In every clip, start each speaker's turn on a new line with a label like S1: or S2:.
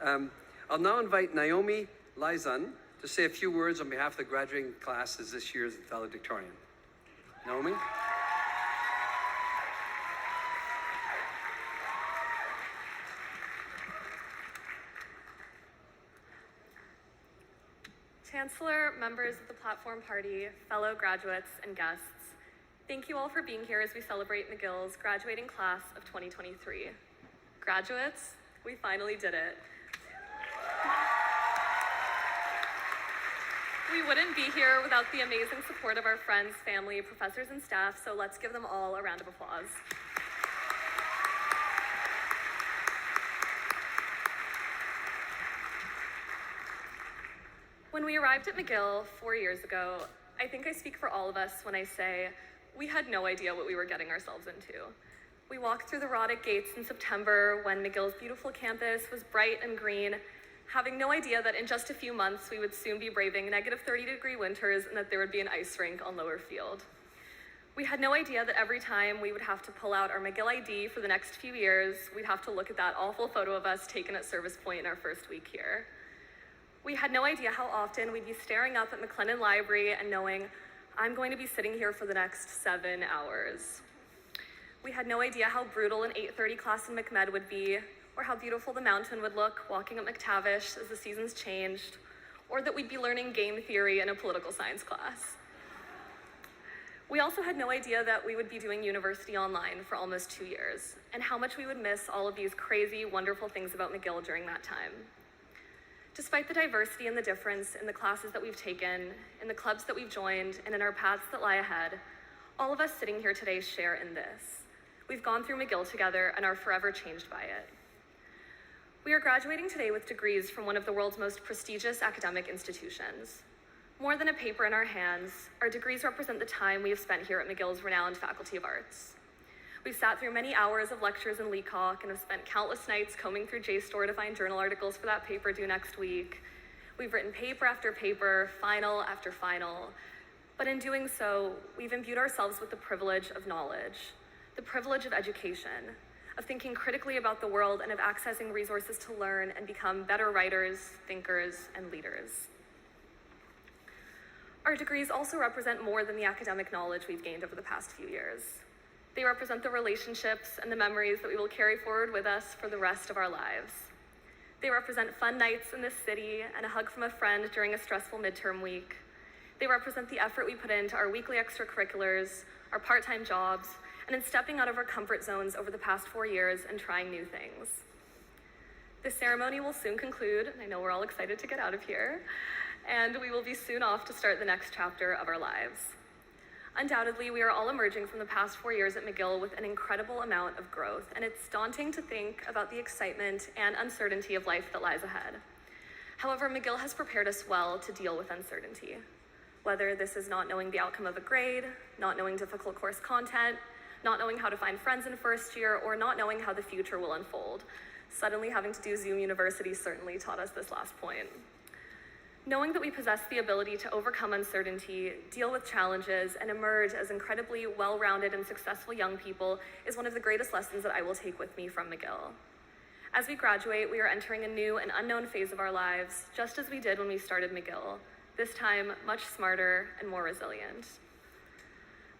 S1: I'll now invite Naomi Lyzun to say a few words on behalf of the graduating class as this year's valedictorian. Naomi?
S2: Chancellor, members of the platform party, fellow graduates, and guests, thank you all for being here as we celebrate McGill's graduating class of 2023. Graduates, we finally did it. We wouldn't be here without the amazing support of our friends, family, professors, and staff, so let's give them all a round of applause. When we arrived at McGill 4 years ago, I think I speak for all of us when I say we had no idea what we were getting ourselves into. We walked through the Roddick gates in September when McGill's beautiful campus was bright and green, having no idea that in just a few months we would soon be braving negative 30-degree winters and that there would be an ice rink on Lower Field. We had no idea that every time we would have to pull out our McGill ID for the next few years, we'd have to look at that awful photo of us taken at Service Point in our first week here. We had no idea how often we'd be staring up at McLennan Library and knowing, I'm going to be sitting here for the next 7 hours. We had no idea how brutal an 8:30 class in McMed would be, or how beautiful the mountain would look walking up McTavish as the seasons changed, or that we'd be learning game theory in a political science class. We also had no idea that we would be doing university online for almost 2 years, and how much we would miss all of these crazy, wonderful things about McGill during that time. Despite the diversity and the difference in the classes that we've taken, in the clubs that we've joined, and in our paths that lie ahead, all of us sitting here today share in this. We've gone through McGill together and are forever changed by it. We are graduating today with degrees from one of the world's most prestigious academic institutions. More than a paper in our hands, our degrees represent the time we have spent here at McGill's renowned Faculty of Arts. We've sat through many hours of lectures in Leacock and have spent countless nights combing through JSTOR to find journal articles for that paper due next week. We've written paper after paper, final after final. But in doing so, we've imbued ourselves with the privilege of knowledge, the privilege of education, of thinking critically about the world and of accessing resources to learn and become better writers, thinkers, and leaders. Our degrees also represent more than the academic knowledge we've gained over the past few years. They represent the relationships and the memories that we will carry forward with us for the rest of our lives. They represent fun nights in this city and a hug from a friend during a stressful midterm week. They represent the effort we put into our weekly extracurriculars, our part-time jobs, and in stepping out of our comfort zones over the past 4 years and trying new things. This ceremony will soon conclude, and I know we're all excited to get out of here, and we will be soon off to start the next chapter of our lives. Undoubtedly, we are all emerging from the past 4 years at McGill with an incredible amount of growth, and it's daunting to think about the excitement and uncertainty of life that lies ahead. However, McGill has prepared us well to deal with uncertainty. Whether this is not knowing the outcome of a grade, not knowing difficult course content, not knowing how to find friends in first year, or not knowing how the future will unfold. Suddenly having to do Zoom University certainly taught us this last point. Knowing that we possess the ability to overcome uncertainty, deal with challenges, and emerge as incredibly well-rounded and successful young people is one of the greatest lessons that I will take with me from McGill. As we graduate, we are entering a new and unknown phase of our lives, just as we did when we started McGill, this time much smarter and more resilient.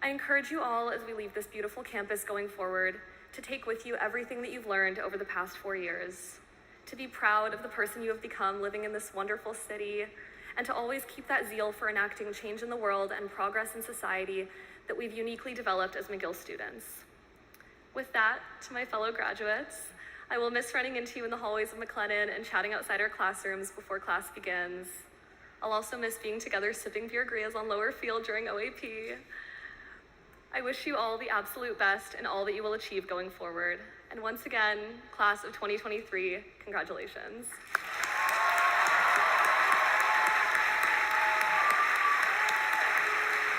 S2: I encourage you all, as we leave this beautiful campus going forward, to take with you everything that you've learned over the past 4 years, to be proud of the person you have become living in this wonderful city, and to always keep that zeal for enacting change in the world and progress in society that we've uniquely developed as McGill students. With that, to my fellow graduates, I will miss running into you in the hallways of McLennan and chatting outside our classrooms before class begins. I'll also miss being together sipping beer grills on Lower Field during OAP. I wish you all the absolute best in all that you will achieve going forward. And once again, class of 2023, congratulations.